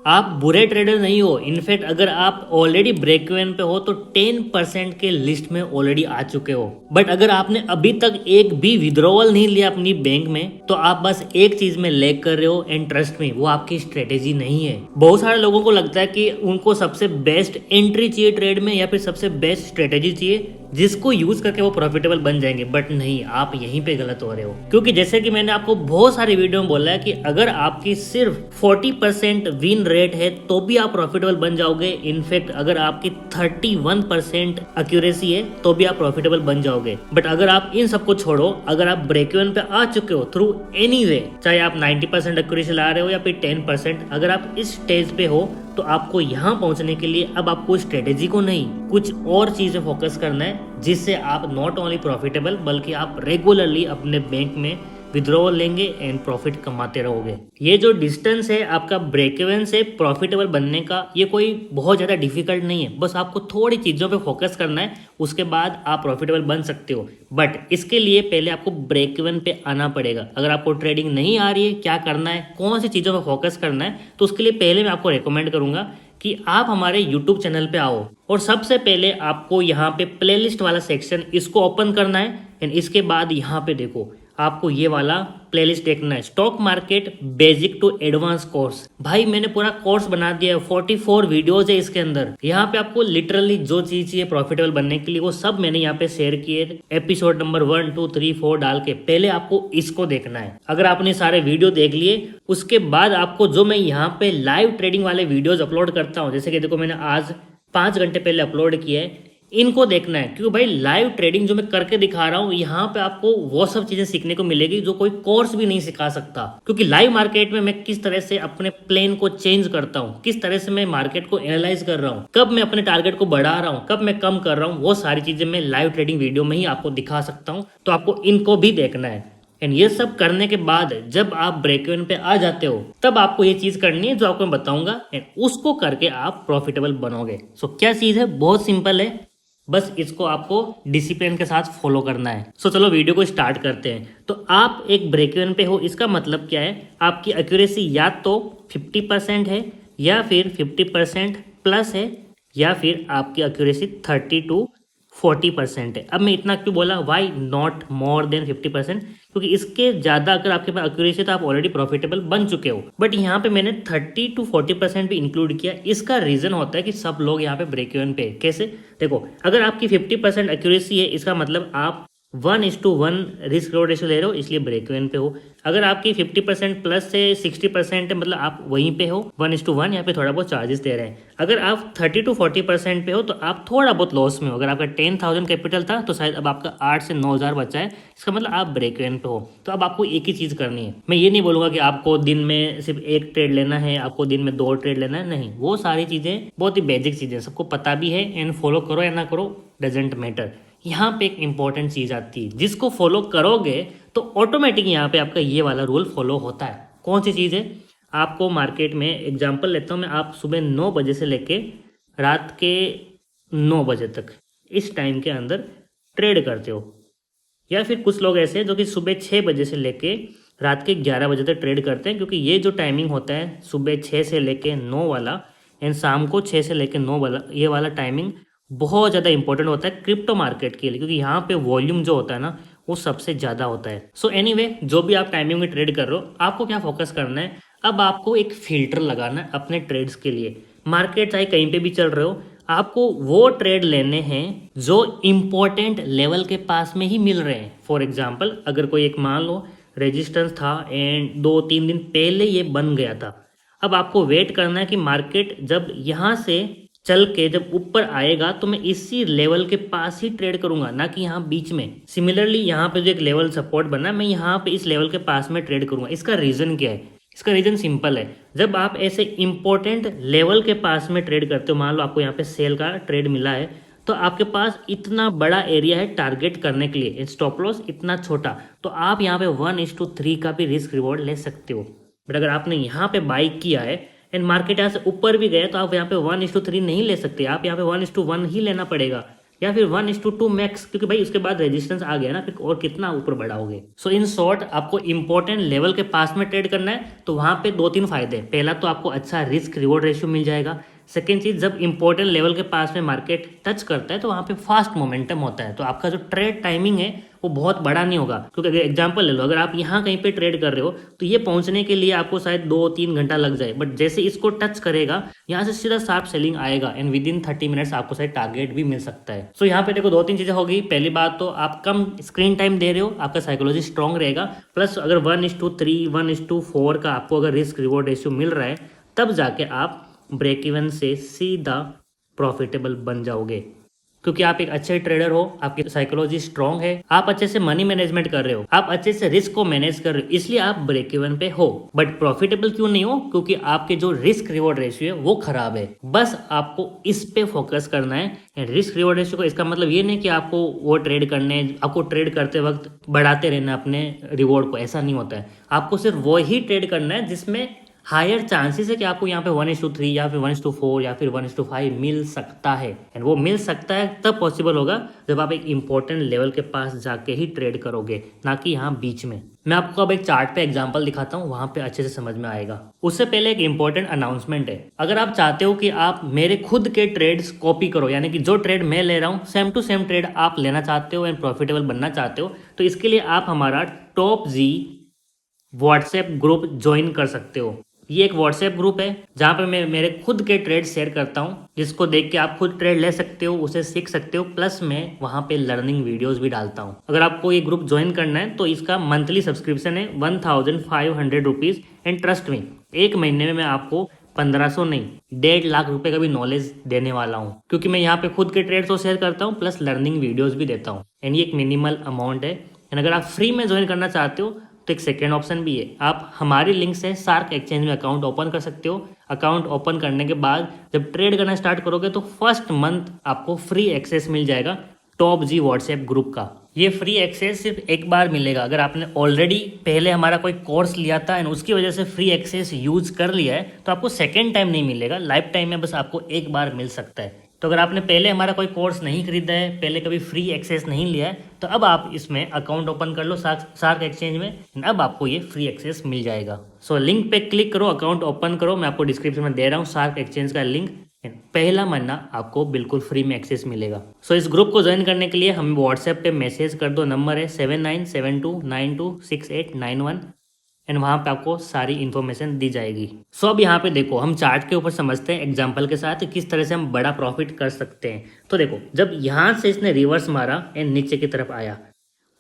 आप बुरे ट्रेडर नहीं हो। इनफैक्ट अगर आप ऑलरेडी ब्रेक इवन पे हो तो 10% के लिस्ट में ऑलरेडी आ चुके हो। बट अगर आपने अभी तक एक भी विड्रॉवल नहीं लिया अपनी बैंक में तो आप बस एक चीज में लैग कर रहे हो, एंड ट्रस्ट में वो आपकी स्ट्रेटेजी नहीं है। बहुत सारे लोगों को लगता है कि उनको सबसे बेस्ट एंट्री चाहिए ट्रेड में या फिर सबसे बेस्ट स्ट्रेटेजी चाहिए जिसको यूज करके वो प्रॉफिटेबल बन जाएंगे। बट नहीं, आप यहीं पे गलत हो रहे हो। क्योंकि जैसे कि मैंने आपको बहुत सारी वीडियो में बोला है कि अगर आपकी सिर्फ 40% विन रेट है तो भी आप प्रॉफिटेबल बन जाओगे। इनफैक्ट अगर आपकी 31% एक्यूरेसी है तो भी आप प्रॉफिटेबल बन जाओगे। बट अगर आप इन सबको छोड़ो, अगर आप ब्रेक इवन पे आ चुके हो थ्रू एनी वे, चाहे आप 90% एक्यूरेसी ला रहे हो या फिर 10%, अगर आप इस स्टेज पे हो तो आपको यहाँ पहुंचने के लिए अब आपको स्ट्रेटेजी को नहीं, कुछ और चीजें फोकस करना है जिससे आप नॉट ओनली प्रॉफिटेबल बल्कि आप रेगुलरली अपने बैंक में विड्रॉवल लेंगे एंड प्रॉफिट कमाते रहोगे। ये जो डिस्टेंस है आपका ब्रेक इवन से प्रॉफिटेबल बनने का, ये कोई बहुत ज़्यादा डिफिकल्ट नहीं है। बस आपको थोड़ी चीज़ों पे फोकस करना है, उसके बाद आप प्रॉफिटेबल बन सकते हो। बट इसके लिए पहले आपको ब्रेक इवन पे आना पड़ेगा। अगर आपको ट्रेडिंग नहीं आ रही है, क्या करना है, कौन सी चीज़ों पर फोकस करना है, तो उसके लिए पहले मैं आपको रिकमेंड करूंगा कि आप हमारे YouTube चैनल पे आओ और सबसे पहले आपको यहाँ पे प्लेलिस्ट वाला सेक्शन इसको ओपन करना है। एंड इसके बाद यहाँ पे देखो, आपको ये वाला प्लेलिस्ट देखना है, stock market basic to advance course. भाई मैंने पूरा कोर्स बना दिया है, 44 वीडियोज है इसके अंदर। यहाँ पे आपको लिटरली जो चीज चाहिए प्रॉफिटेबल बनने के लिए वो सब मैंने यहाँ पे शेयर किए, एपिसोड नंबर 1 2 3 4 डाल के। पहले आपको इसको देखना है। अगर आपने सारे वीडियो देख लिए, उसके बाद आपको जो मैं यहाँ पे लाइव ट्रेडिंग वाले वीडियोज अपलोड करता हूँ, जैसे कि देखो मैंने आज 5 घंटे पहले अपलोड किया है, इनको देखना है। क्योंकि भाई लाइव ट्रेडिंग जो मैं करके दिखा रहा हूँ, यहाँ पे आपको वो सब चीजें सीखने को मिलेगी जो कोई कोर्स भी नहीं सिखा सकता। क्योंकि लाइव मार्केट में मैं किस तरह से अपने प्लेन को चेंज करता हूँ, किस तरह से मैं मार्केट को एनालाइज कर रहा हूँ, कब मैं अपने टारगेट को बढ़ा रहा हूँ, कब मैं कम कर रहा हूँ, वो सारी चीजें मैं लाइव ट्रेडिंग वीडियो में ही आपको दिखा सकता हूँ। तो आपको इनको भी देखना है। एंड ये सब करने के बाद जब आप ब्रेक इवन पे आ जाते हो, तब आपको ये चीज करनी है जो आपको मैं बताऊंगा, एंड उसको करके आप प्रॉफिटेबल बनोगे। सो क्या चीज है, बहुत सिंपल है, बस इसको आपको डिसिप्लिन के साथ फॉलो करना है। सो चलो वीडियो को स्टार्ट करते हैं। तो आप एक ब्रेक इवन पे हो, इसका मतलब क्या है, आपकी एक्यूरेसी या तो 50% है या फिर 50% प्लस है या फिर आपकी एक्यूरेसी 30 to 40% है। अब मैं इतना क्यों बोला, वाई नॉट मोर देन 50%, क्योंकि इसके ज़्यादा अगर आपके पास एक्यूरेसी तो आप ऑलरेडी प्रॉफिटेबल बन चुके हो। बट यहाँ पे मैंने 30 to 40% भी इंक्लूड किया। इसका रीज़न होता है कि सब लोग यहाँ पे ब्रेक इवन पे कैसे, देखो अगर आपकी 50% एक्यूरेसी है, इसका मतलब आप 1:1 रिस्क रिवॉर्ड रेशियो ले रहे हो, इसलिए ब्रेक इवन पे हो। अगर आपकी 50% प्लस से 60% है, मतलब आप वहीं पे हो 1:1, यहाँ पे थोड़ा बहुत चार्जेस दे रहे हैं। अगर आप 30 to 40% पे हो तो आप थोड़ा बहुत लॉस में हो। अगर आपका 10,000 कैपिटल था तो शायद अब आपका 8 से 9,000 बचा है, इसका मतलब आप ब्रेक इवन पे हो। तो अब आपको एक ही चीज़ करनी है। मैं ये नहीं बोलूँगा कि आपको दिन में सिर्फ एक ट्रेड लेना है, आपको दिन में 2 ट्रेड लेना है, नहीं। वो सारी चीज़ें बहुत ही बेसिक चीज़ें सबको पता भी है, एंड फॉलो करो या ना करो डजेंट मैटर। यहाँ पे एक इंपॉर्टेंट चीज आती है जिसको फॉलो करोगे तो ऑटोमेटिक यहाँ पे आपका ये वाला रूल फॉलो होता है। कौन सी चीज़ है, आपको मार्केट में एग्जांपल लेता हूँ मैं, आप सुबह 9 बजे से लेके रात के 9 बजे तक इस टाइम के अंदर ट्रेड करते हो, या फिर कुछ लोग ऐसे हैं जो कि सुबह 6 बजे से लेके रात के 11 बजे तक ट्रेड करते हैं। क्योंकि ये जो टाइमिंग होता है सुबह 6 से लेके 9 वाला एंड शाम को 6 से लेके 9 वाला, ये वाला टाइमिंग बहुत ज़्यादा इंपॉर्टेंट होता है क्रिप्टो मार्केट के लिए, क्योंकि यहाँ पे वॉल्यूम जो होता है ना वो सबसे ज़्यादा होता है। सो एनीवे, जो भी आप टाइमिंग में ट्रेड कर रहे हो, आपको क्या फोकस करना है, अब आपको एक फिल्टर लगाना है अपने ट्रेड्स के लिए। मार्केट चाहे कहीं पे भी चल रहे हो, आपको वो ट्रेड लेने हैं जो इम्पोर्टेंट लेवल के पास में ही मिल रहे हैं। फॉर एग्जाम्पल, अगर कोई एक मान लो रेजिस्टेंस था एंड 2-3 दिन पहले ये बन गया था, अब आपको वेट करना है कि मार्केट जब यहाँ से चल के जब ऊपर आएगा तो मैं इसी लेवल के पास ही ट्रेड करूंगा, ना कि यहाँ बीच में। सिमिलरली यहाँ पे जो एक लेवल सपोर्ट बना, मैं यहाँ पे इस लेवल के पास में ट्रेड करूंगा। इसका रीजन क्या है, इसका रीजन सिंपल है। जब आप ऐसे इंपॉर्टेंट लेवल के पास में ट्रेड करते हो, मान लो आपको यहाँ पे सेल का ट्रेड मिला है, तो आपके पास इतना बड़ा एरिया है टारगेट करने के लिए, स्टॉप लॉस इतना छोटा, तो आप यहाँ पे 1:3 का भी रिस्क रिवॉर्ड ले सकते हो। बट अगर आपने यहाँ पे बाई किया है एंड मार्केट यहाँ से ऊपर भी गया तो आप यहाँ पे 1:3 नहीं ले सकते, आप यहाँ पे 1:1 ही लेना पड़ेगा। या फिर 1:2 मैक्स, क्योंकि भाई उसके बाद रेजिस्टेंस आ गया ना, फिर और कितना ऊपर बढ़ाओगे। सो इन शॉर्ट, आपको इंपॉर्टेंट लेवल के पास में ट्रेड करना है तो वहां पे 2-3 फायदे। पहला तो आपको अच्छा रिस्क रिवॉर्ड रेशियो मिल जाएगा। सेकेंड चीज, जब इंपॉर्टेंट लेवल के पास में मार्केट टच करता है तो वहां पे फास्ट मोमेंटम होता है, तो आपका जो ट्रेड टाइमिंग है वो बहुत बड़ा नहीं होगा। क्योंकि अगर एग्जांपल ले लो, अगर आप यहाँ कहीं पे ट्रेड कर रहे हो तो ये पहुंचने के लिए आपको शायद 2-3 घंटा लग जाए, बट जैसे इसको टच करेगा यहाँ से सीधा शार्प सेलिंग आएगा एंड विद इन 30 मिनट्स आपको शायद टारगेट भी मिल सकता है। सो यहाँ पे देखो 2-3 चीजें होगी। पहली बात तो आप कम स्क्रीन टाइम दे रहे हो, आपका साइकोलॉजी स्ट्रांग रहेगा। प्लस अगर 1:3 1:4 का आपको अगर रिस्क रिवॉर्ड रेशियो मिल रहा है, तब जाके आप ब्रेक इवन से सीधा प्रॉफिटेबल बन जाओगे, क्योंकि आप एक अच्छे ट्रेडर हो, आपकी साइकोलॉजी स्ट्रांग है, आप अच्छे से मनी मैनेजमेंट कर रहे हो, आप अच्छे से रिस्क को मैनेज कर रहे हो, इसलिए आप ब्रेक इवन पे हो। बट प्रॉफिटेबल क्यों नहीं हो? क्योंकि आपके जो रिस्क रिवॉर्ड रेशियो है वो खराब है। बस आपको इस पे फोकस करना है। रिस्क रिवॉर्ड रेशियो को, इसका मतलब ये नहीं कि आपको वो ट्रेड करने, आपको ट्रेड करते वक्त बढ़ाते रहना अपने रिवॉर्ड को, ऐसा नहीं होता है। आपको सिर्फ वो ही ट्रेड करना है जिसमें हायर चांसेस है कि आपको यहाँ पे 1:3 या फिर 1:4 या फिर 1:5 मिल सकता है। एंड वो मिल सकता है तब पॉसिबल होगा जब आप एक इंपॉर्टेंट लेवल के पास जाके ही ट्रेड करोगे, ना कि यहाँ बीच में। मैं आपको अब एक चार्ट पे एग्जांपल दिखाता हूँ, वहां पे अच्छे से समझ में आएगा। उससे पहले एक इंपॉर्टेंट अनाउंसमेंट है। अगर आप चाहते हो कि आप मेरे खुद के ट्रेड्स कॉपी करो, यानी कि जो ट्रेड मैं ले रहा हूँ सेम टू सेम ट्रेड आप लेना चाहते हो एंड प्रॉफिटेबल बनना चाहते हो, तो इसके लिए आप हमारा टॉप जी व्हाट्सएप ग्रुप ज्वाइन कर सकते हो। ये एक व्हाट्सएप ग्रुप है जहाँ पे मैं मेरे खुद के ट्रेड शेयर करता हूँ, जिसको देख के आप खुद ट्रेड ले सकते हो, उसे सीख सकते हो। प्लस मैं वहाँ पे लर्निंग वीडियोस भी डालता हूँ। अगर आपको ये ग्रुप ज्वाइन करना है तो इसका मंथली सब्सक्रिप्शन है 1500 रुपीज़। एंड ट्रस्ट में एक महीने में मैं आपको 1500 नहीं 1.5 लाख रुपए का भी नॉलेज देने वाला हूँ, क्योंकि मैं यहाँ पे खुद के ट्रेड तो शेयर करता हूँ प्लस लर्निंग वीडियोज भी देता हूँ। एंड ये एक मिनिमल अमाउंट है। एंड अगर आप फ्री में ज्वाइन करना चाहते हो तो एक सेकेंड ऑप्शन भी है, आप हमारी लिंक से शार्क एक्सचेंज में अकाउंट ओपन कर सकते हो। अकाउंट ओपन करने के बाद जब ट्रेड करना स्टार्ट करोगे तो फर्स्ट मंथ आपको फ्री एक्सेस मिल जाएगा टॉप जी व्हाट्सएप ग्रुप का। ये फ्री एक्सेस सिर्फ एक बार मिलेगा अगर आपने ऑलरेडी पहले हमारा कोई कोर्स लिया था एंड उसकी वजह से फ्री एक्सेस यूज कर लिया है, तो आपको सेकेंड टाइम नहीं मिलेगा, लाइफ टाइम में बस आपको एक बार मिल सकता है। तो अगर आपने पहले हमारा कोई कोर्स नहीं खरीदा है, पहले कभी फ्री एक्सेस नहीं लिया है, तो अब आप इसमें अकाउंट ओपन कर लो शार्क एक्सचेंज में, अब आपको ये फ्री एक्सेस मिल जाएगा। सो लिंक पे क्लिक करो, अकाउंट ओपन करो, मैं आपको डिस्क्रिप्शन में दे रहा हूँ शार्क एक्सचेंज का लिंक। पहला महीना आपको बिल्कुल फ्री में एक्सेस मिलेगा। सो इस ग्रुप को ज्वाइन करने के लिए हमें व्हाट्सएप पे मैसेज कर दो, नंबर है 7972926891 एंड वहाँ पे आपको सारी इन्फॉर्मेशन दी जाएगी। सो अब यहाँ पे देखो, हम चार्ट के ऊपर समझते हैं एग्जांपल के साथ किस तरह से हम बड़ा प्रॉफिट कर सकते हैं। तो देखो, जब यहाँ से इसने रिवर्स मारा एंड नीचे की तरफ आया,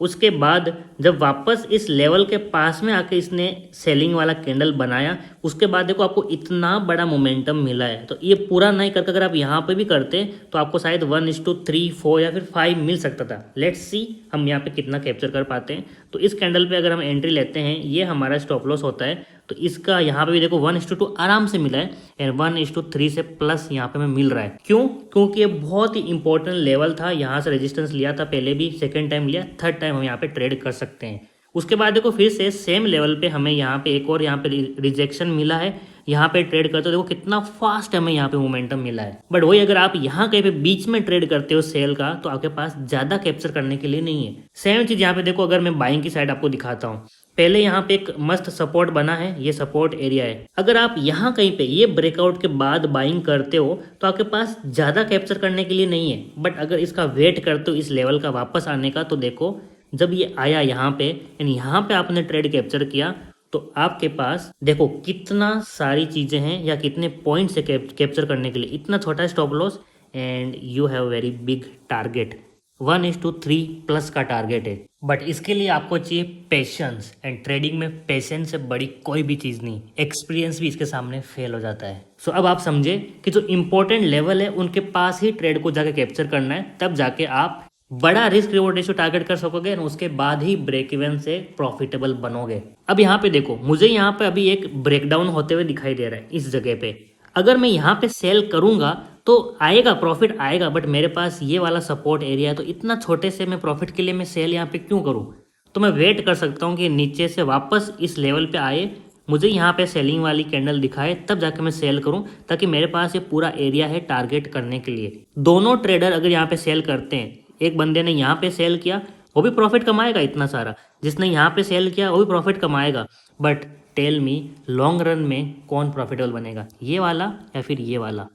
उसके बाद जब वापस इस लेवल के पास में आके इसने सेलिंग वाला कैंडल बनाया, उसके बाद देखो आपको इतना बड़ा मोमेंटम मिला है। तो ये पूरा नहीं करके अगर आप यहाँ पे भी करते तो आपको शायद 1:3 4 या फिर 5 मिल सकता था। लेट्स सी हम यहाँ पे कितना कैप्चर कर पाते हैं। तो इस कैंडल पे अगर हम एंट्री लेते हैं, ये हमारा स्टॉप लॉस होता है, तो इसका यहाँ पे भी देखो 1:2 आराम से मिला है एंड 1:3 से प्लस यहाँ पे हमें मिल रहा है। क्यों? क्योंकि ये बहुत ही इंपॉर्टेंट लेवल था, यहाँ से रेजिस्टेंस लिया था पहले भी, सेकेंड टाइम लिया, थर्ड टाइम हम यहाँ पे ट्रेड कर सकते हैं। उसके बाद देखो फिर से सेम लेवल पे हमें यहाँ पे एक और यहाँ पे रिजेक्शन मिला है, यहाँ पे ट्रेड करते हो देखो कितना फास्ट हमें यहाँ पे मोमेंटम मिला है। बट वही अगर आप यहाँ कहीं पे बीच में ट्रेड करते हो सेल का, तो आपके पास ज्यादा कैप्चर करने के लिए नहीं है। सेम चीज यहाँ पे देखो, अगर मैं बाइंग की साइड आपको दिखाता हूँ, पहले यहाँ पे एक मस्त सपोर्ट बना है, ये सपोर्ट एरिया है। अगर आप यहाँ कहीं पे ये ब्रेकआउट के बाद बाइंग करते हो तो आपके पास ज्यादा कैप्चर करने के लिए नहीं है। बट अगर इसका वेट करते हो इस लेवल का वापस आने का, तो देखो जब ये आया यहाँ पे यानी यहाँ पे आपने ट्रेड कैप्चर किया, तो आपके पास देखो कितना सारी चीजें हैं या कितने पॉइंट से कैप्चर करने के लिए। इतना छोटा stop loss and you have very big target, 1:3 plus का टारगेट है। बट इसके लिए आपको चाहिए पेशेंस, एंड ट्रेडिंग में पेशेंस से बड़ी कोई भी चीज़ नहीं, एक्सपीरियंस भी इसके सामने फेल हो जाता है। सो अब आप समझे कि जो इंपॉर्टेंट लेवल है उनके पास ही ट्रेड को जाके कैप्चर करना है, तब जाके आप बड़ा रिस्क रिवॉर्ड रेशियो टारगेट कर सकोगे और उसके बाद ही ब्रेक इवन से प्रॉफिटेबल बनोगे। अब यहाँ पे देखो, मुझे यहाँ पे अभी एक ब्रेकडाउन होते हुए दिखाई दे रहा है इस जगह पे। अगर मैं यहाँ पे सेल करूंगा तो आएगा, प्रॉफिट आएगा, बट मेरे पास ये वाला सपोर्ट एरिया है, तो इतना छोटे से मैं प्रॉफिट के लिए मैं सेल यहाँ पे क्यों करूँ? तो मैं वेट कर सकता हूँ कि नीचे से वापस इस लेवल पे आए, मुझे यहाँ पे सेलिंग वाली कैंडल दिखाए तब जाके मैं सेल करूँ, ताकि मेरे पास ये पूरा एरिया है टारगेट करने के लिए। दोनों ट्रेडर अगर यहाँ पे सेल करते हैं, एक बंदे ने यहाँ पे सेल किया वो भी प्रॉफिट कमाएगा इतना सारा, जिसने यहाँ पे सेल किया वो भी प्रॉफिट कमाएगा, but tell me long run में कौन प्रॉफिटेबल बनेगा, ये वाला या फिर ये वाला?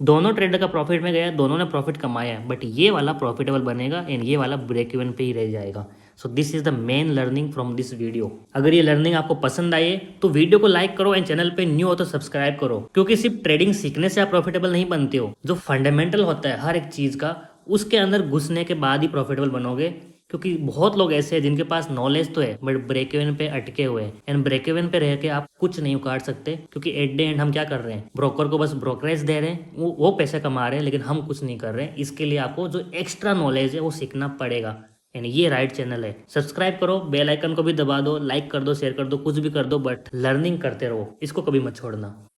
दोनों ट्रेडर का प्रॉफिट में गया, दोनों ने प्रॉफिट कमाया, बट ये वाला प्रॉफिटेबल बनेगा एंड ये वाला ब्रेक इवन पे ही रह जाएगा। So this is the main learning from this video. अगर ये लर्निंग आपको पसंद आई है तो वीडियो को लाइक करो एंड चैनल पे न्यू हो तो सब्सक्राइब करो, क्योंकि सिर्फ ट्रेडिंग सीखने से आप प्रॉफिटेबल नहीं बनते हो। जो फंडामेंटल होता है हर एक चीज का, उसके अंदर घुसने के बाद ही प्रॉफिटेबल बनोगे। क्योंकि बहुत लोग ऐसे हैं जिनके पास नॉलेज तो है बट ब्रेक इवन पे अटके हुए हैं, एंड ब्रेक इवन पे रह के आप कुछ नहीं उखाड़ सकते, क्योंकि एट द एंड हम क्या कर रहे हैं, ब्रोकर को बस ब्रोकरेज दे रहे हैं, वो पैसे कमा रहे हैं, लेकिन हम कुछ नहीं कर रहे हैं। इसके लिए आपको जो एक्स्ट्रा नॉलेज है वो सीखना पड़ेगा, एंड ये राइट चैनल है। सब्सक्राइब करो, बेल आइकन को भी दबा दो, लाइक कर दो, शेयर कर दो, कुछ भी कर दो, बट लर्निंग करते रहो, इसको कभी मत छोड़ना।